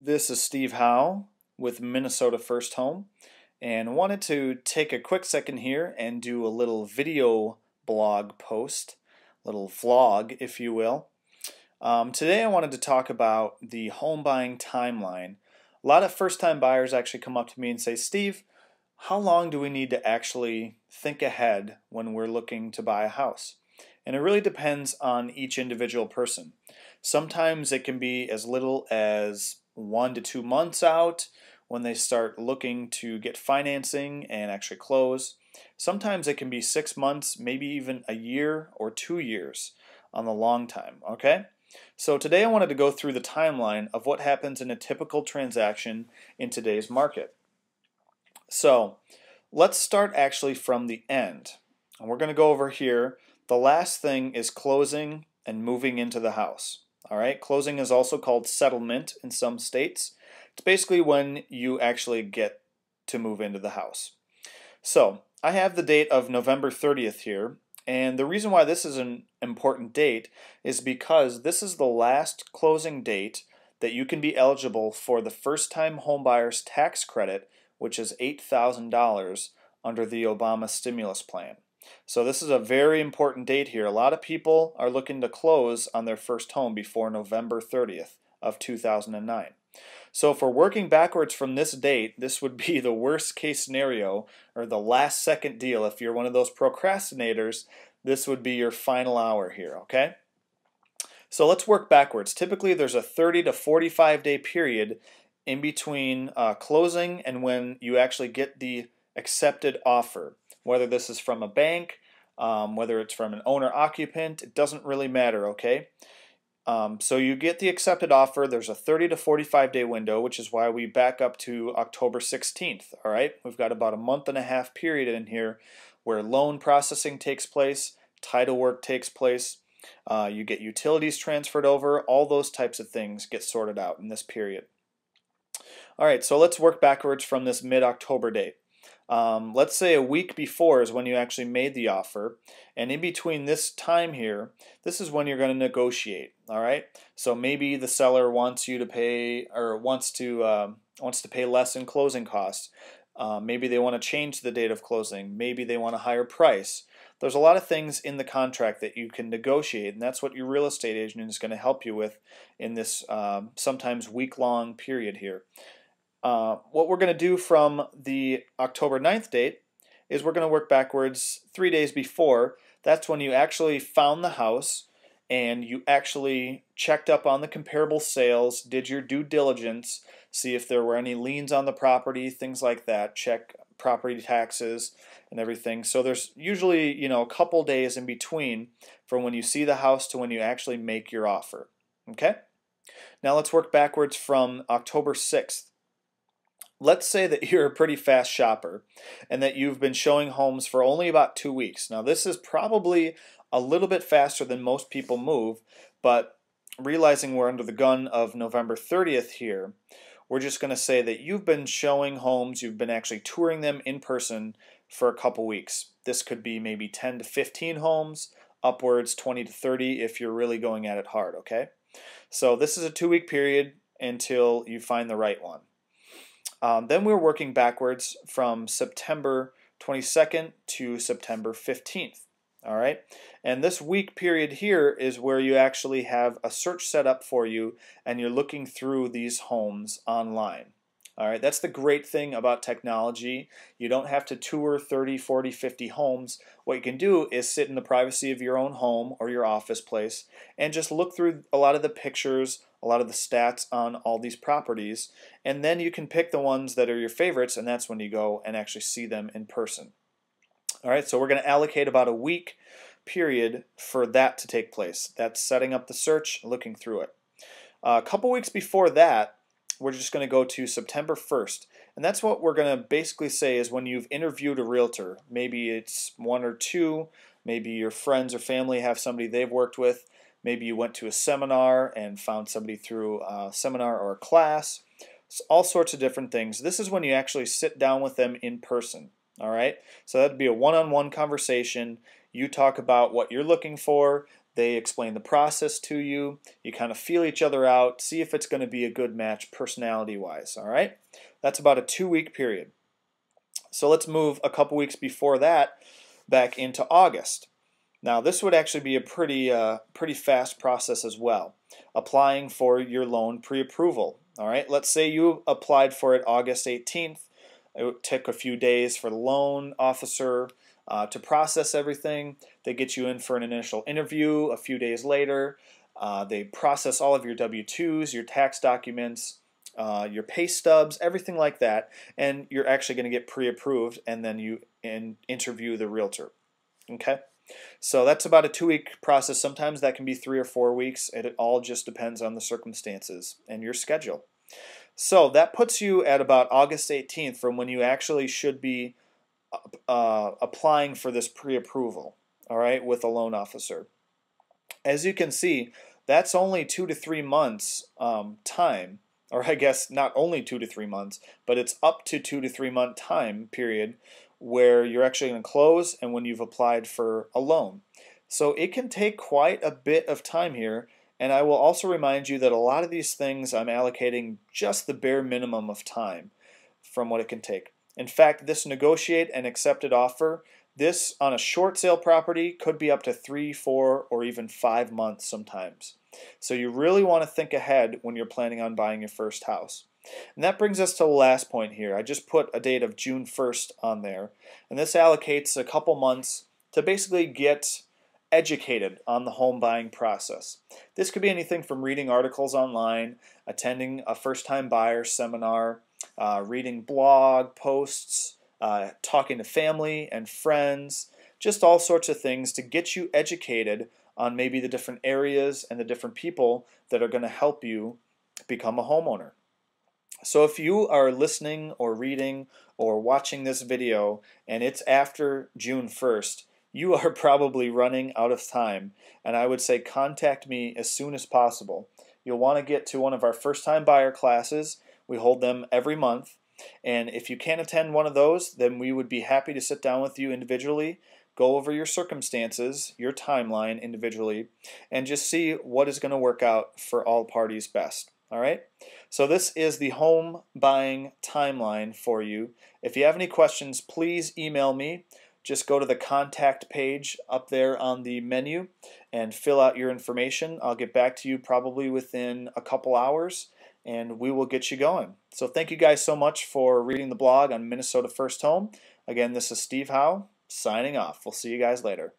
This is Steve Howe with Minnesota First Home, and wanted to take a quick second here and do a little video blog post, little vlog if you will. Today I wanted to talk about the home buying timeline. A lot of first-time buyers actually come up to me and say, Steve, how long do we need to actually think ahead when we're looking to buy a house? And it really depends on each individual person. Sometimes it can be as little as 1 to 2 months out when they start looking to get financing and actually close. Sometimes it can be 6 months, maybe even a year or 2 years on the long time, okay? So today I wanted to go through the timeline of what happens in a typical transaction in today's market. So let's start actually from the end. And we're going to go over here. The last thing is closing and moving into the house. All right, closing is also called settlement in some states. It's basically when you actually get to move into the house. So I have the date of November 30th here, and the reason why this is an important date is because this is the last closing date that you can be eligible for the first-time homebuyer's tax credit, which is $8,000 under the Obama stimulus plan. So this is a very important date here. A lot of people are looking to close on their first home before November 30th of 2009. So if we're working backwards from this date, this would be the worst case scenario, or the last second deal. If you're one of those procrastinators, this would be your final hour here, okay? So let's work backwards. Typically there's a 30 to 45 day period in between closing and when you actually get the accepted offer. Whether this is from a bank, whether it's from an owner-occupant, it doesn't really matter, okay? So you get the accepted offer. There's a 30 to 45 day window, which is why we back up to October 16th, all right? We've got about a month and a half period in here where loan processing takes place, title work takes place, you get utilities transferred over, all those types of things get sorted out in this period. All right, so let's work backwards from this mid-October date. Let's say a week before is when you actually made the offer, and in between this time here, this is when you're going to negotiate. All right, so maybe the seller wants you to pay, or wants to pay less in closing costs. Maybe they want to change the date of closing. Maybe they want a higher price. There's a lot of things in the contract that you can negotiate, and that's what your real estate agent is going to help you with in this sometimes week-long period here. What we're going to do from the October 9th date is we're going to work backwards 3 days before. That's when you actually found the house and you actually checked up on the comparable sales, did your due diligence, see if there were any liens on the property, things like that, check property taxes and everything. So there's usually, a couple days in between from when you see the house to when you actually make your offer. Okay? Now let's work backwards from October 6th. Let's say that you're a pretty fast shopper and that you've been showing homes for only about 2 weeks. Now this is probably a little bit faster than most people move, but realizing we're under the gun of November 30th here, we're just going to say that you've been showing homes, you've been actually touring them in person for a couple weeks. This could be maybe 10 to 15 homes, upwards 20 to 30 if you're really going at it hard, okay? So this is a 2-week period until you find the right one. Then we're working backwards from September 22nd to September 15th. All right, and this week period here is where you actually have a search set up for you and you're looking through these homes online. All right, that's the great thing about technology. You don't have to tour 30, 40, 50 homes. What you can do is sit in the privacy of your own home or your office place and just look through a lot of the pictures, a lot of the stats on all these properties, and then you can pick the ones that are your favorites, and that's when you go and actually see them in person. All right, so we're going to allocate about a week period for that to take place. That's setting up the search, looking through it. A couple weeks before that, we're just going to go to September 1st. And that's what we're going to basically say is when you've interviewed a realtor. Maybe it's 1 or 2. Maybe your friends or family have somebody they've worked with. Maybe you went to a seminar and found somebody through a seminar or a class. So all sorts of different things. This is when you actually sit down with them in person. All right? So that'd be a one-on-one conversation. You talk about what you're looking for. They explain the process to you. You kind of feel each other out, see if it's going to be a good match personality-wise, all right? That's about a 2-week period. So let's move a couple weeks before that back into August. Now this would actually be a pretty fast process as well. Applying for your loan pre-approval. All right, let's say you applied for it August 18th. It took a few days for the loan officer to process everything. They get you in for an initial interview a few days later. They process all of your W-2s, your tax documents, your pay stubs, everything like that, and you're actually going to get pre-approved, and then you interview the realtor. Okay? So that's about a 2-week process. Sometimes that can be 3 or 4 weeks. It all just depends on the circumstances and your schedule. So that puts you at about August 18th from when you actually should be applying for this pre-approval, all right, with a loan officer. As you can see, that's only 2 to 3 months time, or I guess not only 2 to 3 months, but it's up to 2 to 3 month time period where you're actually going to close and when you've applied for a loan. So it can take quite a bit of time here, and I will also remind you that a lot of these things I'm allocating just the bare minimum of time from what it can take. In fact, this negotiate and accepted offer, this on a short sale property could be up to 3, 4, or even 5 months sometimes. So you really want to think ahead when you're planning on buying your first house. And that brings us to the last point here. I just put a date of June 1st on there. And this allocates a couple months to basically get educated on the home buying process. This could be anything from reading articles online, attending a first-time buyer seminar, reading blog posts, talking to family and friends, just all sorts of things to get you educated on maybe the different areas and the different people that are going to help you become a homeowner. So if you are listening or reading or watching this video and it's after June 1st, you are probably running out of time, and I would say contact me as soon as possible. You'll want to get to one of our first-time buyer classes. We hold them every month, and if you can't attend one of those, then we would be happy to sit down with you individually, go over your circumstances, your timeline individually, and just see what is going to work out for all parties best. All right? So this is the home buying timeline for you. If you have any questions, please email me. Just go to the contact page up there on the menu and fill out your information. I'll get back to you probably within a couple hours, and we will get you going. So thank you guys so much for reading the blog on Minnesota First Home. Again, this is Steve Howe signing off. We'll see you guys later.